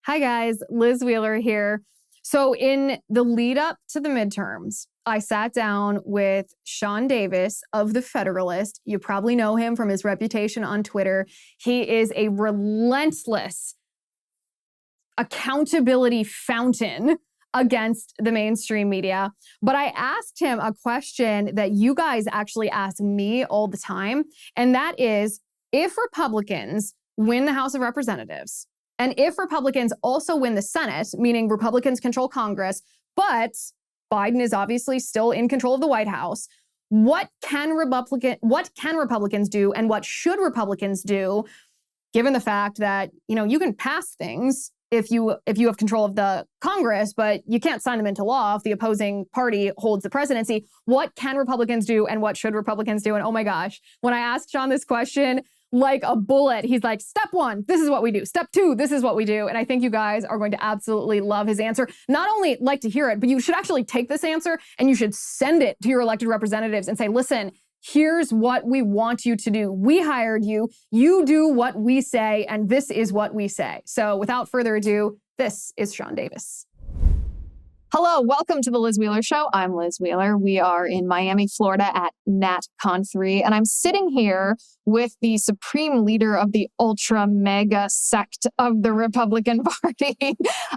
Hi guys, Liz Wheeler here. So in the lead up to the midterms, I sat down with Sean Davis of The Federalist. You probably know him from his reputation on Twitter. He is a relentless accountability fountain against the mainstream media. But I asked him a question that you guys actually ask me all the time, and that is, if Republicans win the House of Representatives, and if Republicans also win the Senate, meaning Republicans control Congress, but Biden is obviously still in control of the White House, what can Republicans do, and what should Republicans do, given the fact that, you can pass things if you have control of the Congress, but you can't sign them into law if the opposing party holds the presidency? What can Republicans do, and what should Republicans do? And oh my gosh, when I asked Sean this question, like a bullet, he's like, step one, this is what we do. Step two, this is what we do. And I think you guys are going to absolutely love his answer. Not only like to hear it, but you should actually take this answer and you should send it to your elected representatives and say, listen, here's what we want you to do. We hired you. You do what we say, and this is what we say. So without further ado, this is Sean Davis. Hello, welcome to the Liz Wheeler Show. I'm Liz Wheeler. We are in Miami, Florida at NatCon 3, and I'm sitting here with the supreme leader of the ultra mega sect of the Republican Party.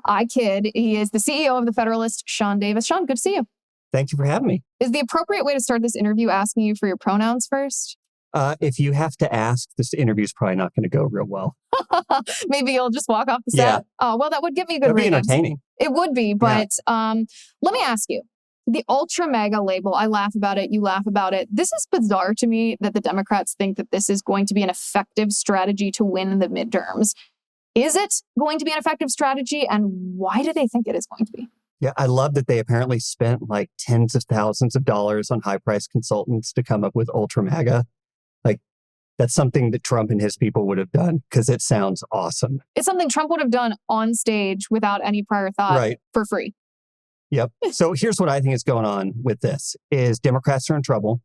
I kid. He is the CEO of The Federalist, Sean Davis. Sean, good to see you. Thank you for having me. Is the appropriate way to start this interview asking you for your pronouns first? If you have to ask, this interview is probably not going to go real well. Maybe you'll just walk off the set. Yeah. Oh, well, that would give me a good It'd be ratings. entertaining. It would be, but let me ask you. The ultra mega label, I laugh about it, you laugh about it. This is bizarre to me that the Democrats think that this is going to be an effective strategy to win the midterms. Is it going to be an effective strategy, and why do they think it is going to be? Yeah, I love that they apparently spent like tens of thousands of dollars on high-priced consultants to come up with ultra mega. Like, that's something that Trump and his people would have done because it sounds awesome. It's something Trump would have done on stage without any prior thought for free. Yep. So here's what I think is going on with this is Democrats are in trouble.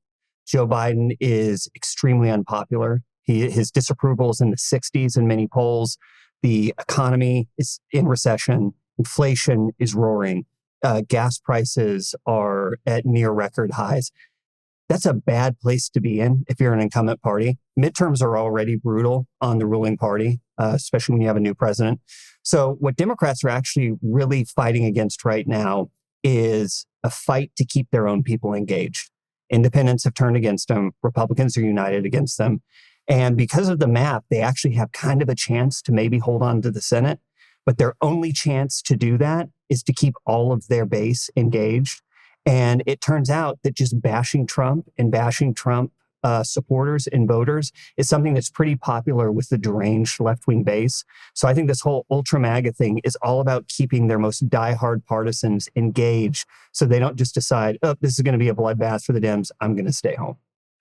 Joe Biden is extremely unpopular. His disapproval is in the 60s in many polls. The economy is in recession. Inflation is roaring. Gas prices are at near record highs. That's a bad place to be in if you're an incumbent party. Midterms are already brutal on the ruling party, especially when you have a new president. So what Democrats are actually really fighting against right now is a fight to keep their own people engaged. Independents have turned against them. Republicans are united against them. And because of the map, they actually have kind of a chance to maybe hold on to the Senate. But their only chance to do that is to keep all of their base engaged. And it turns out that just bashing Trump and bashing Trump supporters and voters is something that's pretty popular with the deranged left-wing base. So I think this whole ultra MAGA thing is all about keeping their most diehard partisans engaged so they don't just decide, oh, this is going to be a bloodbath for the Dems, I'm going to stay home.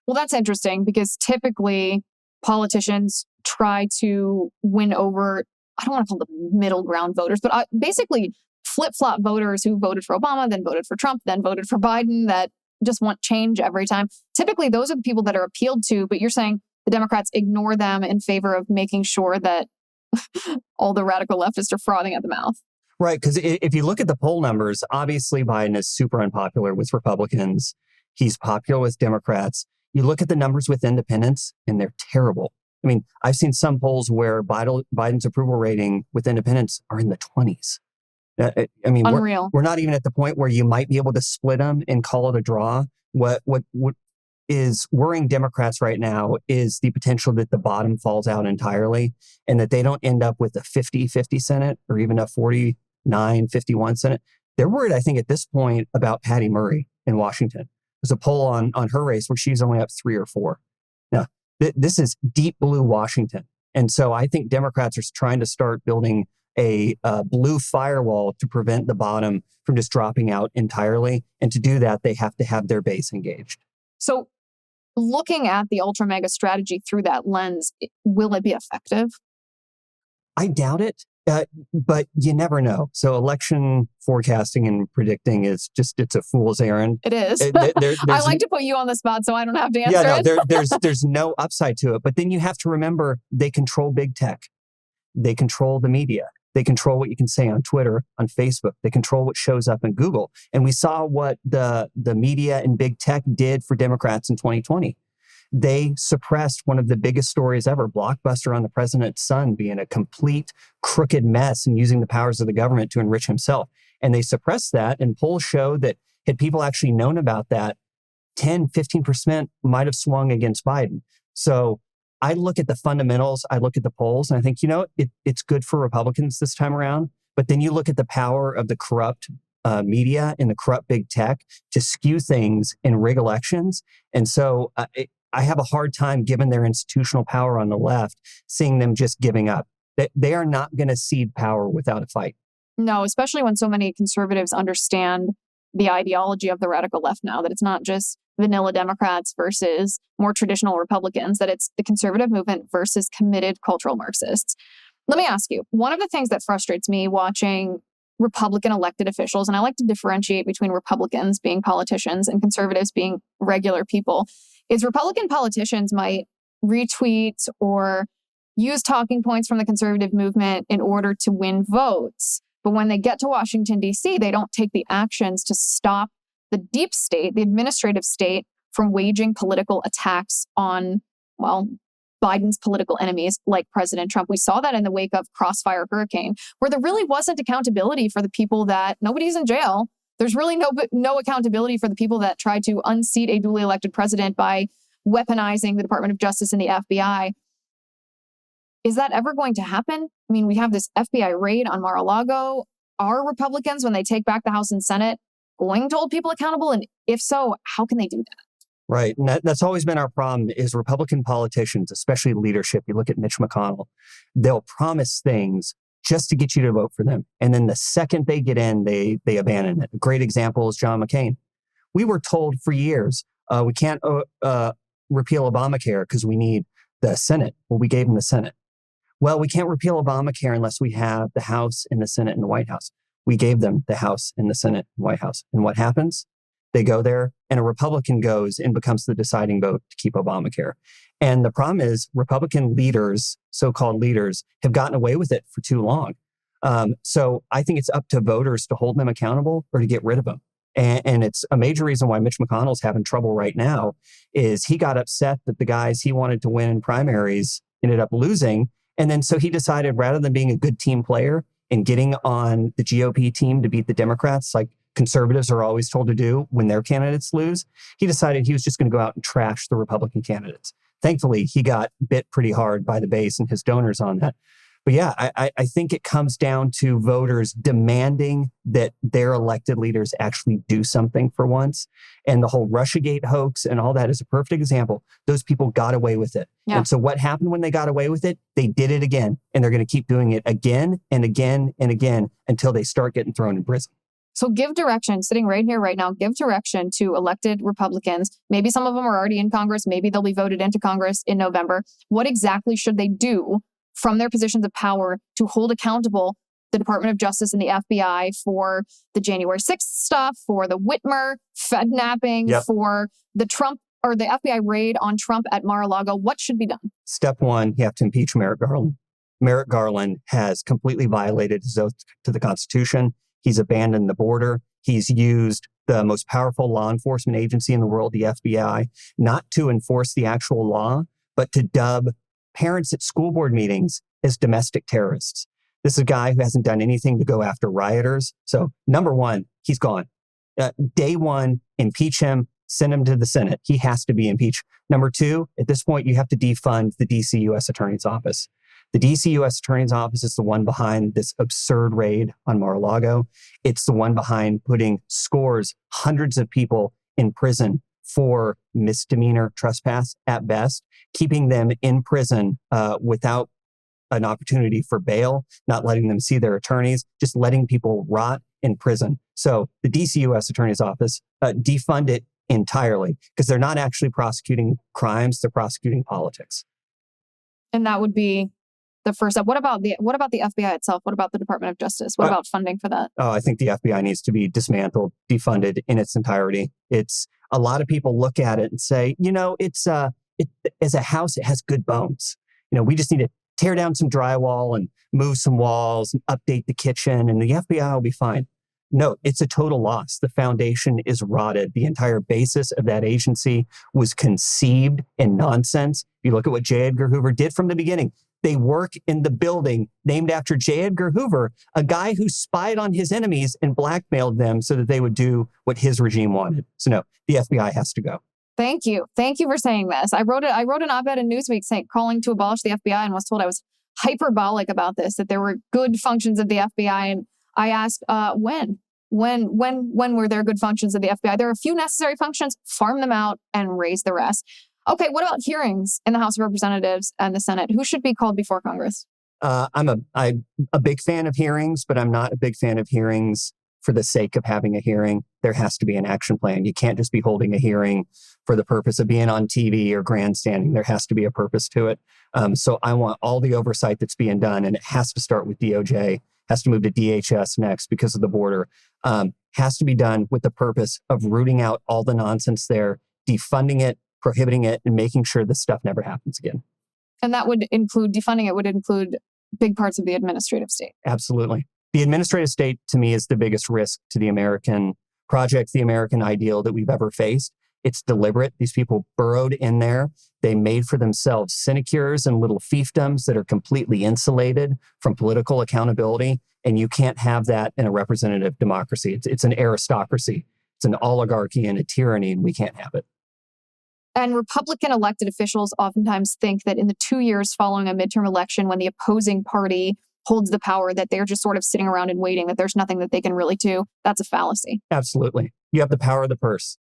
Well, that's interesting because typically politicians try to win over, I don't want to call them middle ground voters, but basically flip-flop voters who voted for Obama, then voted for Trump, then voted for Biden, that just want change every time. Typically, those are the people that are appealed to, but you're saying the Democrats ignore them in favor of making sure that all the radical leftists are frothing at the mouth. Right, because if you look at the poll numbers, obviously Biden is super unpopular with Republicans. He's popular with Democrats. You look at the numbers with independents, and they're terrible. I mean, I've seen some polls where Biden's approval rating with independents are in the 20s. I mean, we're not even at the point where you might be able to split them and call it a draw. What is worrying Democrats right now is the potential that the bottom falls out entirely and that they don't end up with a 50-50 Senate or even a 49-51 Senate. They're worried, I think, at this point about Patty Murray in Washington. There's a poll on her race where she's only up 3 or 4. Now, this is deep blue Washington. And so I think Democrats are trying to start building a blue firewall to prevent the bottom from just dropping out entirely. And to do that, they have to have their base engaged. So looking at the ultra mega strategy through that lens, will it be effective? I doubt it, but you never know. So election forecasting and predicting is it's a fool's errand. It is. I like to put you on the spot so I don't have to answer it. There's no upside to it. But then you have to remember they control big tech. They control the media. They control what you can say on Twitter, on Facebook. They control what shows up in Google. And we saw what the media and big tech did for Democrats in 2020. They suppressed one of the biggest stories ever, Blockbuster on the president's son being a complete crooked mess and using the powers of the government to enrich himself. And they suppressed that, and polls show that had people actually known about that, 10, 15% might have swung against Biden. So I look at the fundamentals, I look at the polls, and I think, it's good for Republicans this time around. But then you look at the power of the corrupt media and the corrupt big tech to skew things and rig elections. And so I have a hard time, given their institutional power on the left, seeing them just giving up. They are not going to cede power without a fight. No, especially when so many conservatives understand the ideology of the radical left now, that it's not just vanilla Democrats versus more traditional Republicans, that it's the conservative movement versus committed cultural Marxists. Let me ask you, one of the things that frustrates me watching Republican elected officials, and I like to differentiate between Republicans being politicians and conservatives being regular people, is Republican politicians might retweet or use talking points from the conservative movement in order to win votes. But when they get to Washington, D.C., they don't take the actions to stop the deep state, the administrative state, from waging political attacks on, Biden's political enemies like President Trump. We saw that in the wake of Crossfire Hurricane, where there really wasn't accountability for the people that nobody's in jail. There's really no accountability for the people that tried to unseat a duly elected president by weaponizing the Department of Justice and the FBI. Is that ever going to happen? I mean, we have this FBI raid on Mar-a-Lago. Are Republicans, when they take back the House and Senate, going to hold people accountable? And if so, how can they do that? Right. And that's always been our problem is Republican politicians, especially leadership. You look at Mitch McConnell, they'll promise things just to get you to vote for them. And then the second they get in, they abandon it. A great example is John McCain. We were told for years, we can't repeal Obamacare because we need the Senate. Well, we gave them the Senate. Well, we can't repeal Obamacare unless we have the House and the Senate and the White House. We gave them the House and the Senate and White House. And what happens? They go there and a Republican goes and becomes the deciding vote to keep Obamacare. And the problem is Republican leaders, so-called leaders, have gotten away with it for too long. So I think it's up to voters to hold them accountable or to get rid of them. And it's a major reason why Mitch McConnell's having trouble right now is he got upset that the guys he wanted to win in primaries ended up losing. And then so he decided rather than being a good team player and getting on the GOP team to beat the Democrats, like conservatives are always told to do when their candidates lose, he decided he was just going to go out and trash the Republican candidates. Thankfully, he got bit pretty hard by the base and his donors on that. But yeah, I think it comes down to voters demanding that their elected leaders actually do something for once. And the whole Russiagate hoax and all that is a perfect example. Those people got away with it. Yeah. And so what happened when they got away with it? They did it again. And they're going to keep doing it again and again and again until they start getting thrown in prison. So give direction, sitting right here, right now, give direction to elected Republicans. Maybe some of them are already in Congress. Maybe they'll be voted into Congress in November. What exactly should they do from their positions of power to hold accountable the Department of Justice and the FBI for the January 6th stuff, for the Whitmer fednapping, for the Trump or the FBI raid on Trump at Mar-a-Lago? What should be done? Step one, you have to impeach Merrick Garland. Merrick Garland has completely violated his oath to the Constitution. He's abandoned the border. He's used the most powerful law enforcement agency in the world, the FBI, not to enforce the actual law, but to dub parents at school board meetings as domestic terrorists. This is a guy who hasn't done anything to go after rioters. So number one, he's gone. Day one, impeach him, send him to the Senate. He has to be impeached. Number two, at this point, you have to defund the DC U.S. Attorney's Office. The DC U.S. Attorney's Office is the one behind this absurd raid on Mar-a-Lago. It's the one behind putting scores, hundreds of people in prison for misdemeanor trespass at best, keeping them in prison without an opportunity for bail, not letting them see their attorneys, just letting people rot in prison. So the DC U.S. Attorney's Office, defund it entirely because they're not actually prosecuting crimes, they're prosecuting politics. And that would be the first step. What about the FBI itself? What about the Department of Justice? What about funding for that? Oh, I think the FBI needs to be dismantled, defunded in its entirety. It's a lot of people look at it and say, it's as a house, it has good bones. We just need to tear down some drywall and move some walls and update the kitchen and the FBI will be fine. No, it's a total loss. The foundation is rotted. The entire basis of that agency was conceived in nonsense. You look at what J. Edgar Hoover did from the beginning. They work in the building named after J. Edgar Hoover, a guy who spied on his enemies and blackmailed them so that they would do what his regime wanted. So no, the FBI has to go. Thank you. Thank you for saying this. I wrote an op-ed in Newsweek calling to abolish the FBI and was told I was hyperbolic about this, that there were good functions of the FBI. And I asked, when were there good functions of the FBI? There are a few necessary functions, farm them out and raise the rest. Okay, what about hearings in the House of Representatives and the Senate? Who should be called before Congress? I'm a big fan of hearings, but I'm not a big fan of hearings for the sake of having a hearing. There has to be an action plan. You can't just be holding a hearing for the purpose of being on TV or grandstanding. There has to be a purpose to it. So I want all the oversight that's being done, and it has to start with DOJ, has to move to DHS next because of the border, has to be done with the purpose of rooting out all the nonsense there, defunding it, prohibiting it, and making sure this stuff never happens again. And that would include, defunding it would include big parts of the administrative state. Absolutely. The administrative state, to me, is the biggest risk to the American project, the American ideal that we've ever faced. It's deliberate. These people burrowed in there. They made for themselves sinecures and little fiefdoms that are completely insulated from political accountability. And you can't have that in a representative democracy. It's an aristocracy. It's an oligarchy and a tyranny, and we can't have it. And Republican elected officials oftentimes think that in the 2 years following a midterm election, when the opposing party holds the power, that they're just sort of sitting around and waiting, that there's nothing that they can really do. That's a fallacy. Absolutely. You have the power of the purse.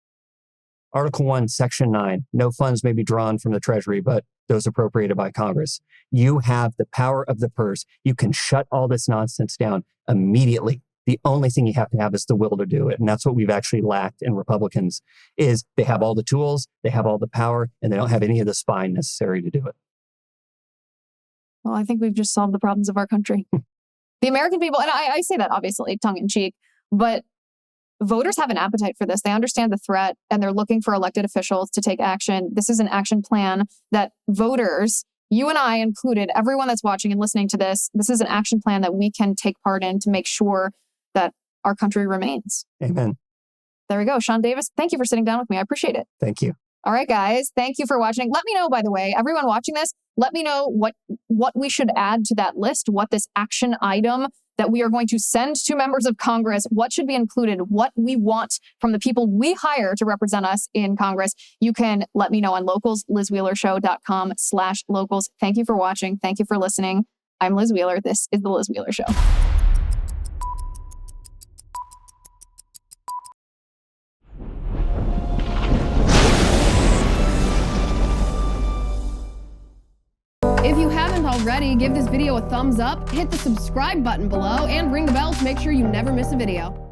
Article 1, Section 9, no funds may be drawn from the Treasury, but those appropriated by Congress. You have the power of the purse. You can shut all this nonsense down immediately. The only thing you have to have is the will to do it. And that's what we've actually lacked in Republicans, is they have all the tools, they have all the power, and they don't have any of the spine necessary to do it. Well, I think we've just solved the problems of our country. The American people, and I say that obviously tongue in cheek, but voters have an appetite for this. They understand the threat and they're looking for elected officials to take action. This is an action plan that voters, you and I included, everyone that's watching and listening to this is an action plan that we can take part in to make sure that our country remains. Amen. There we go. Sean Davis, thank you for sitting down with me. I appreciate it. Thank you. All right, guys. Thank you for watching. Let me know, by the way, everyone watching this, let me know what we should add to that list, what this action item that we are going to send to members of Congress, what should be included, what we want from the people we hire to represent us in Congress. You can let me know on locals, LizWheelershow.com/locals. Thank you for watching. Thank you for listening. I'm Liz Wheeler. This is The Liz Wheeler Show. If you haven't already, give this video a thumbs up, hit the subscribe button below, and ring the bell to make sure you never miss a video.